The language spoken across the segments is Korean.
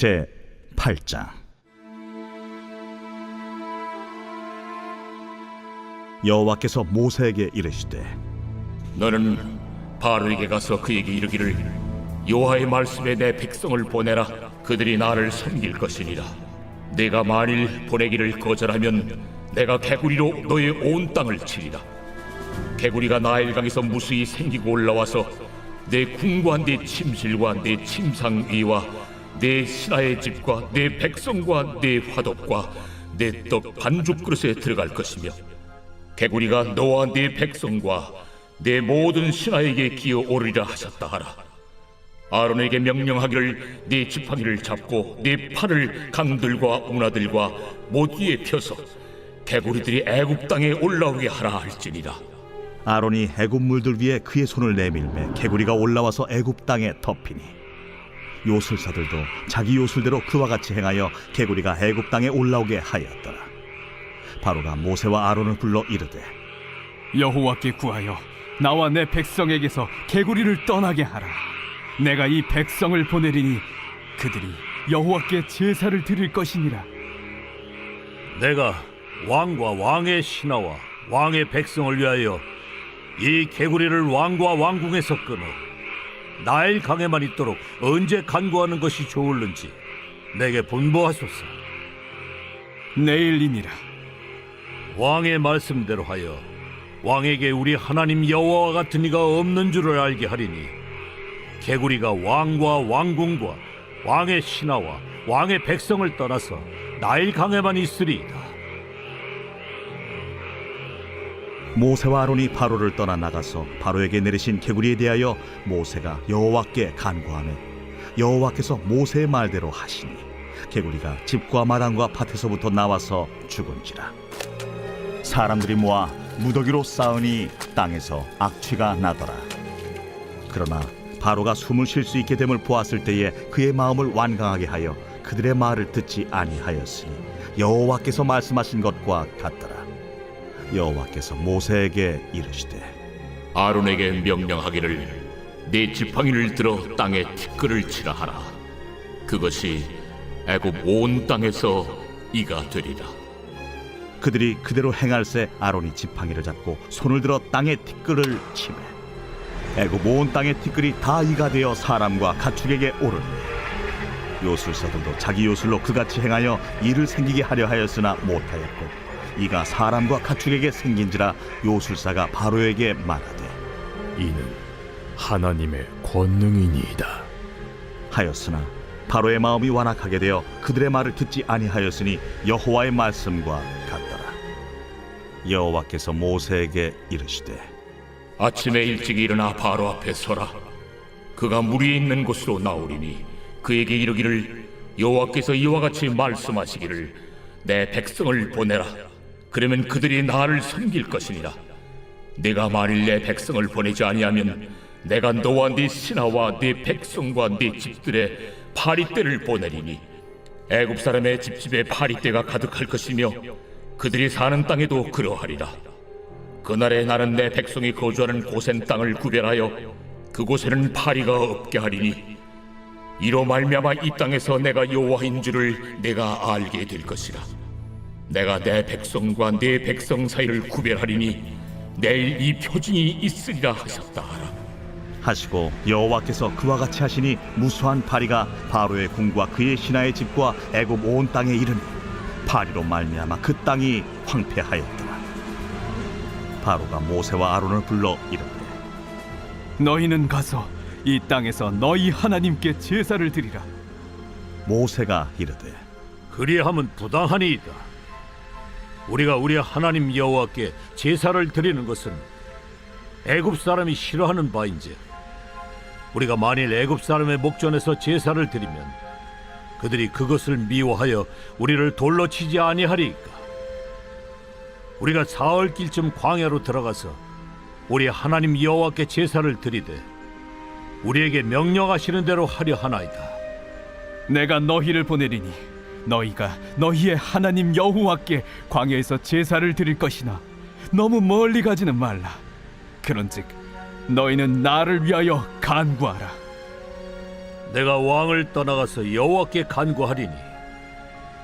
제 8장. 여호와께서 모세에게 이르시되 너는 바로에게 가서 그에게 이르기를 여호와의 말씀에 내 백성을 보내라. 그들이 나를 섬길 것이니라. 내가 만일 보내기를 거절하면 내가 개구리로 너의 온 땅을 치리라. 개구리가 나일강에서 무수히 생기고 올라와서 내 궁과 내 침실과 내 침상 위와 내 신하의 집과 내 백성과 내 화덕과 내 떡 반죽 그릇에 들어갈 것이며, 개구리가 너와 네 백성과 내 모든 신하에게 기어오르리라 하셨다 하라. 아론에게 명령하기를 네 지팡이를 잡고 네 팔을 강들과 운하들과 못 위에 펴서 개구리들이 애굽 땅에 올라오게 하라 할지니라. 아론이 애굽 물들 위에 그의 손을 내밀매 개구리가 올라와서 애굽 땅에 덮이니, 요술사들도 자기 요술대로 그와 같이 행하여 개구리가 애굽 땅에 올라오게 하였더라. 바로가 모세와 아론을 불러 이르되 여호와께 구하여 나와 내 백성에게서 개구리를 떠나게 하라. 내가 이 백성을 보내리니 그들이 여호와께 제사를 드릴 것이니라. 내가 왕과 왕의 신하와 왕의 백성을 위하여 이 개구리를 왕과 왕궁에서 끊어 나일 강에만 있도록 언제 간구하는 것이 좋을는지 내게 분부하소서. 내일이니라. 왕의 말씀대로 하여 왕에게 우리 하나님 여호와와 같은 이가 없는 줄을 알게 하리니, 개구리가 왕과 왕궁과 왕의 신하와 왕의 백성을 떠나서 나일 강에만 있으리이다. 모세와 아론이 바로를 떠나 나가서 바로에게 내리신 개구리에 대하여 모세가 여호와께 간구하매 여호와께서 모세의 말대로 하시니, 개구리가 집과 마당과 밭에서부터 나와서 죽은지라. 사람들이 모아 무더기로 쌓으니 땅에서 악취가 나더라. 그러나 바로가 숨을 쉴 수 있게 됨을 보았을 때에 그의 마음을 완강하게 하여 그들의 말을 듣지 아니하였으니 여호와께서 말씀하신 것과 같더라. 여호와께서 모세에게 이르시되 아론에게 명령하기를 네 지팡이를 들어 땅에 티끌을 치라 하라. 그것이 애굽 온 땅에서 이가 되리라. 그들이 그대로 행할새 아론이 지팡이를 잡고 손을 들어 땅에 티끌을 치매 애굽 온 땅의 티끌이 다 이가 되어 사람과 가축에게 오르니, 요술사들도 자기 요술로 그같이 행하여 이를 생기게 하려 하였으나 못하였고 이가 사람과 가축에게 생긴지라. 요술사가 바로에게 말하되 이는 하나님의 권능이니이다 하였으나 바로의 마음이 완악하게 되어 그들의 말을 듣지 아니하였으니 여호와의 말씀과 같더라. 여호와께서 모세에게 이르시되 아침에 일찍 일어나 바로 앞에 서라. 그가 물 위에 있는 곳으로 나오리니 그에게 이르기를 여호와께서 이와 같이 말씀하시기를 내 백성을 보내라. 그러면 그들이 나를 섬길 것이니라. 내가 만일 내 백성을 보내지 아니하면 내가 너와 네 신하와 네 백성과 네 집들에 파리떼를 보내리니 애굽 사람의 집집에 파리떼가 가득할 것이며 그들이 사는 땅에도 그러하리라. 그날에 나는 내 백성이 거주하는 고센 땅을 구별하여 그곳에는 파리가 없게 하리니, 이로 말미암아 이 땅에서 내가 여호와인 줄을 내가 알게 될 것이라. 내가 내 백성과 네 백성 사이를 구별하리니 내일 이 표징이 있으리라 하셨다 하라. 하시고 여호와께서 그와 같이 하시니 무수한 파리가 바로의 궁과 그의 신하의 집과 애굽 온 땅에 이르니 파리로 말미암아 그 땅이 황폐하였더라. 바로가 모세와 아론을 불러 이르되 너희는 가서 이 땅에서 너희 하나님께 제사를 드리라. 모세가 이르되 그리함은 부당하니이다. 우리가 우리 하나님 여호와께 제사를 드리는 것은 애굽 사람이 싫어하는 바인지, 우리가 만일 애굽 사람의 목전에서 제사를 드리면 그들이 그것을 미워하여 우리를 돌로 치지 아니하리이까. 우리가 사흘길쯤 광야로 들어가서 우리 하나님 여호와께 제사를 드리되 우리에게 명령하시는 대로 하려 하나이다. 내가 너희를 보내리니 너희가 너희의 하나님 여호와께 광야에서 제사를 드릴 것이나 너무 멀리 가지는 말라. 그런즉 너희는 나를 위하여 간구하라. 내가 왕을 떠나가서 여호와께 간구하리니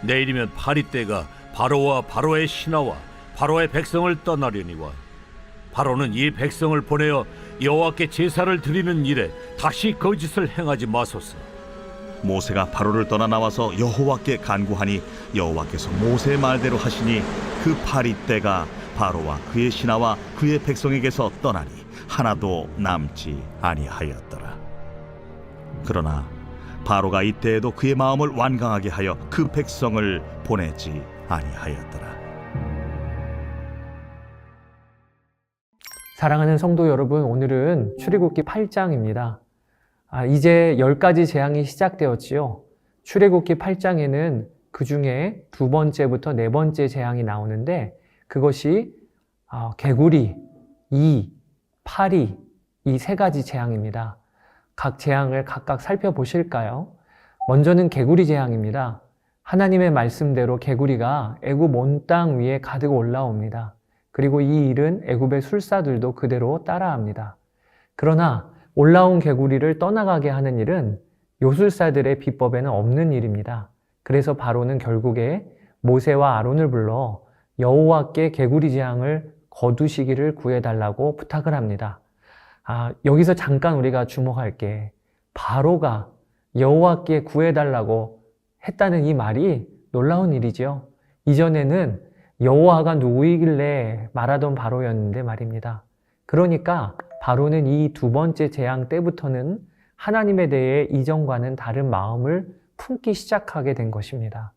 내일이면 파리 때가 바로와 바로의 신하와 바로의 백성을 떠나려니와 바로는 이 백성을 보내어 여호와께 제사를 드리는 일에 다시 거짓을 행하지 마소서. 모세가 바로를 떠나 나와서 여호와께 간구하니 여호와께서 모세의 말대로 하시니 그 파리 때가 바로와 그의 신하와 그의 백성에게서 떠나니 하나도 남지 아니하였더라. 그러나 바로가 이때에도 그의 마음을 완강하게 하여 그 백성을 보내지 아니하였더라. 사랑하는 성도 여러분, 오늘은 출애굽기 8장입니다. 이제 10가지 재앙이 시작되었지요. 출애굽기 8장에는 그 중에 2번째부터 4번째 재앙이 나오는데 그것이 개구리, 이, 파리, 이 3가지 재앙입니다. 각 재앙을 각각 살펴보실까요? 먼저는 개구리 재앙입니다. 하나님의 말씀대로 개구리가 애굽 온 땅 위에 가득 올라옵니다. 그리고 이 일은 애굽의 술사들도 그대로 따라합니다. 그러나 올라온 개구리를 떠나가게 하는 일은 요술사들의 비법에는 없는 일입니다. 그래서 바로는 결국에 모세와 아론을 불러 여호와께 개구리 재앙을 거두시기를 구해달라고 부탁을 합니다. 여기서 잠깐 우리가 주목할 게 바로가 여호와께 구해달라고 했다는 이 말이 놀라운 일이죠. 이전에는 여호와가 누구이길래 말하던 바로였는데 말입니다. 그러니까 바로는 이 2번째 재앙 때부터는 하나님에 대해 이전과는 다른 마음을 품기 시작하게 된 것입니다.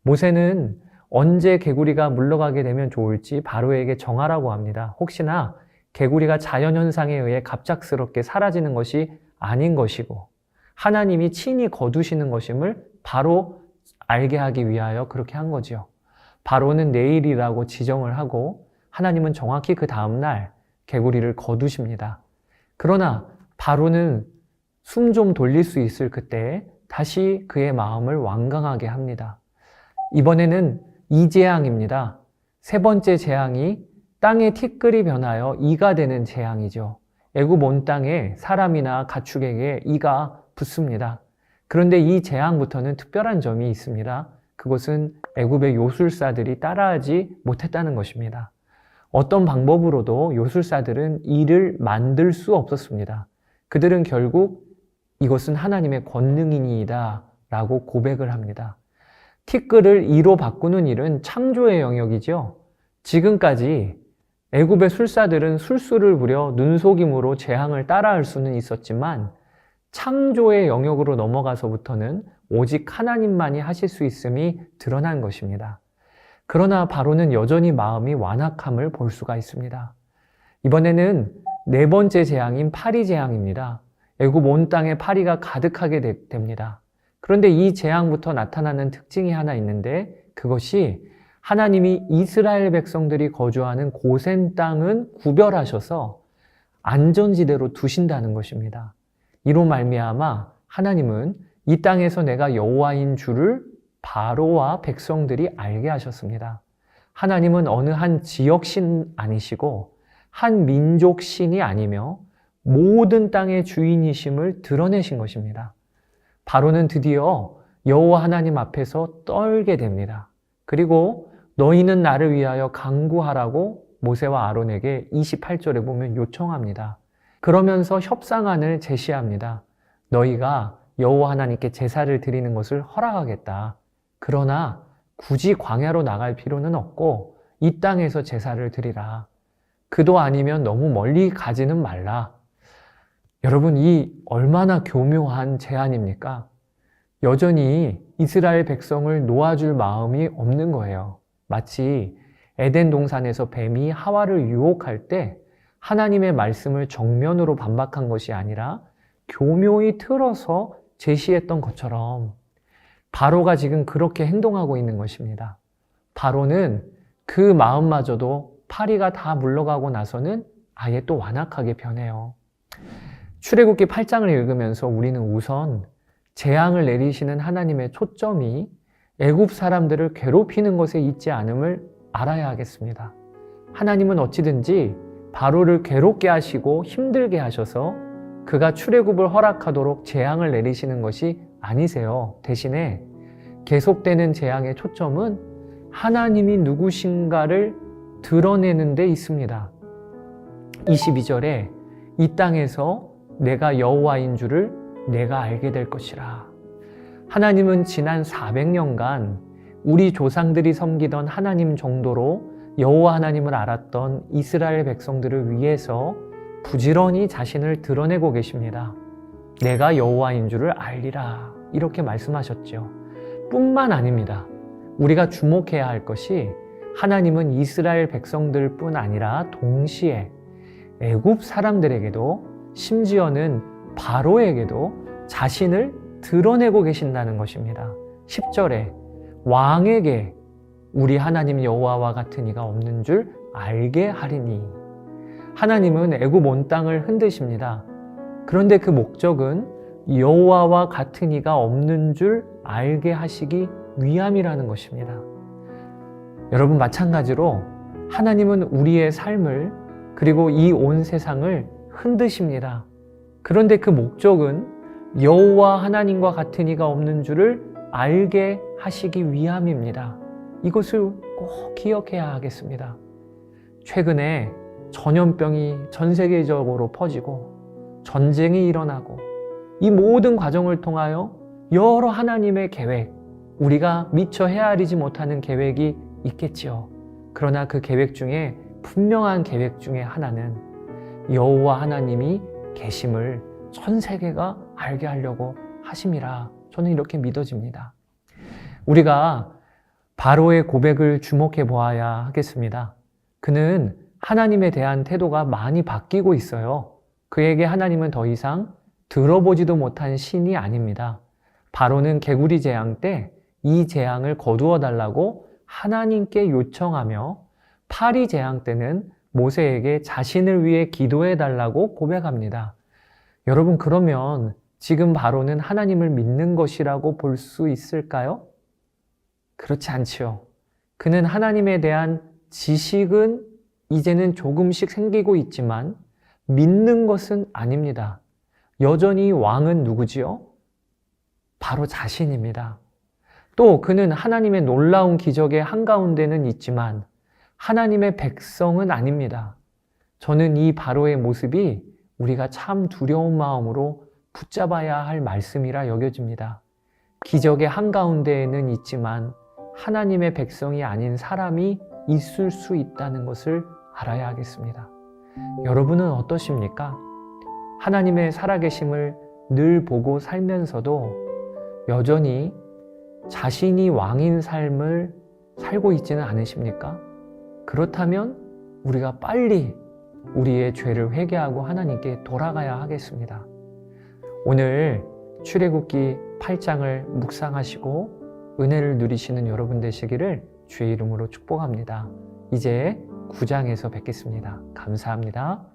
모세는 언제 개구리가 물러가게 되면 좋을지 바로에게 정하라고 합니다. 혹시나 개구리가 자연현상에 의해 갑작스럽게 사라지는 것이 아닌 것이고 하나님이 친히 거두시는 것임을 바로 알게 하기 위하여 그렇게 한 거죠. 바로는 내일이라고 지정을 하고 하나님은 정확히 그 다음날 개구리를 거두십니다. 그러나 바로는 숨 좀 돌릴 수 있을 그때 다시 그의 마음을 완강하게 합니다. 이번에는 이 재앙입니다. 3번째 재앙이 땅의 티끌이 변하여 이가 되는 재앙이죠. 애굽 온 땅에 사람이나 가축에게 이가 붙습니다. 그런데 이 재앙부터는 특별한 점이 있습니다. 그것은 애굽의 요술사들이 따라하지 못했다는 것입니다. 어떤 방법으로도 요술사들은 이를 만들 수 없었습니다. 그들은 결국 이것은 하나님의 권능이니이다 라고 고백을 합니다. 티끌을 이로 바꾸는 일은 창조의 영역이죠. 지금까지 애굽의 술사들은 술수를 부려 눈속임으로 재앙을 따라할 수는 있었지만 창조의 영역으로 넘어가서부터는 오직 하나님만이 하실 수 있음이 드러난 것입니다. 그러나 바로는 여전히 마음이 완악함을 볼 수가 있습니다. 이번에는 4번째 재앙인 파리 재앙입니다. 애굽 온 땅에 파리가 가득하게 됩니다. 그런데 이 재앙부터 나타나는 특징이 하나 있는데 그것이 하나님이 이스라엘 백성들이 거주하는 고센 땅은 구별하셔서 안전지대로 두신다는 것입니다. 이로 말미암아 하나님은 이 땅에서 내가 여호와인 줄을 바로와 백성들이 알게 하셨습니다. 하나님은 어느 한 지역신 아니시고 한 민족신이 아니며 모든 땅의 주인이심을 드러내신 것입니다. 바로는 드디어 여호와 하나님 앞에서 떨게 됩니다. 그리고 너희는 나를 위하여 간구하라고 모세와 아론에게 28절에 보면 요청합니다. 그러면서 협상안을 제시합니다. 너희가 여호와 하나님께 제사를 드리는 것을 허락하겠다. 그러나 굳이 광야로 나갈 필요는 없고 이 땅에서 제사를 드리라. 그도 아니면 너무 멀리 가지는 말라. 여러분, 이 얼마나 교묘한 제안입니까? 여전히 이스라엘 백성을 놓아줄 마음이 없는 거예요. 마치 에덴 동산에서 뱀이 하와를 유혹할 때 하나님의 말씀을 정면으로 반박한 것이 아니라 교묘히 틀어서 제시했던 것처럼 바로가 지금 그렇게 행동하고 있는 것입니다. 바로는 그 마음마저도 파리가 다 물러가고 나서는 아예 또 완악하게 변해요. 출애굽기 8장을 읽으면서 우리는 우선 재앙을 내리시는 하나님의 초점이 애굽 사람들을 괴롭히는 것에 있지 않음을 알아야 하겠습니다. 하나님은 어찌든지 바로를 괴롭게 하시고 힘들게 하셔서 그가 출애굽을 허락하도록 재앙을 내리시는 것이 아니세요. 대신에 계속되는 재앙의 초점은 하나님이 누구신가를 드러내는 데 있습니다. 22절에 이 땅에서 내가 여호와인 줄을 내가 알게 될 것이라. 하나님은 지난 400년간 우리 조상들이 섬기던 하나님 정도로 여호와 하나님을 알았던 이스라엘 백성들을 위해서 부지런히 자신을 드러내고 계십니다. 내가 여호와인 줄을 알리라, 이렇게 말씀하셨죠. 뿐만 아닙니다. 우리가 주목해야 할 것이 하나님은 이스라엘 백성들뿐 아니라 동시에 애굽 사람들에게도, 심지어는 바로에게도 자신을 드러내고 계신다는 것입니다. 10절에 왕에게 우리 하나님 여호와와 같은 이가 없는 줄 알게 하리니. 하나님은 애굽 온 땅을 흔드십니다. 그런데 그 목적은 여호와와 같은 이가 없는 줄 알게 하시기 위함이라는 것입니다. 여러분, 마찬가지로 하나님은 우리의 삶을, 그리고 이 온 세상을 흔드십니다. 그런데 그 목적은 여호와 하나님과 같은 이가 없는 줄을 알게 하시기 위함입니다. 이것을 꼭 기억해야 하겠습니다. 최근에 전염병이 전 세계적으로 퍼지고 전쟁이 일어나고, 이 모든 과정을 통하여 여러 하나님의 계획, 우리가 미처 헤아리지 못하는 계획이 있겠지요. 그러나 그 계획 중에 분명한 계획 중에 하나는 여호와 하나님이 계심을 전 세계가 알게 하려고 하심이라 저는 이렇게 믿어집니다. 우리가 바로의 고백을 주목해 보아야 하겠습니다. 그는 하나님에 대한 태도가 많이 바뀌고 있어요. 그에게 하나님은 더 이상 들어보지도 못한 신이 아닙니다. 바로는 개구리 재앙 때 이 재앙을 거두어 달라고 하나님께 요청하며, 파리 재앙 때는 모세에게 자신을 위해 기도해 달라고 고백합니다. 여러분, 그러면 지금 바로는 하나님을 믿는 것이라고 볼 수 있을까요? 그렇지 않지요. 그는 하나님에 대한 지식은 이제는 조금씩 생기고 있지만 믿는 것은 아닙니다. 여전히 왕은 누구지요? 바로 자신입니다. 또 그는 하나님의 놀라운 기적의 한가운데는 있지만 하나님의 백성은 아닙니다. 저는 이 바로의 모습이 우리가 참 두려운 마음으로 붙잡아야 할 말씀이라 여겨집니다. 기적의 한가운데에는 있지만 하나님의 백성이 아닌 사람이 있을 수 있다는 것을 알아야 하겠습니다. 여러분은 어떠십니까? 하나님의 살아계심을 늘 보고 살면서도 여전히 자신이 왕인 삶을 살고 있지는 않으십니까? 그렇다면 우리가 빨리 우리의 죄를 회개하고 하나님께 돌아가야 하겠습니다. 오늘 출애굽기 8장을 묵상하시고 은혜를 누리시는 여러분 되시기를 주의 이름으로 축복합니다. 이제 9장에서 뵙겠습니다. 감사합니다.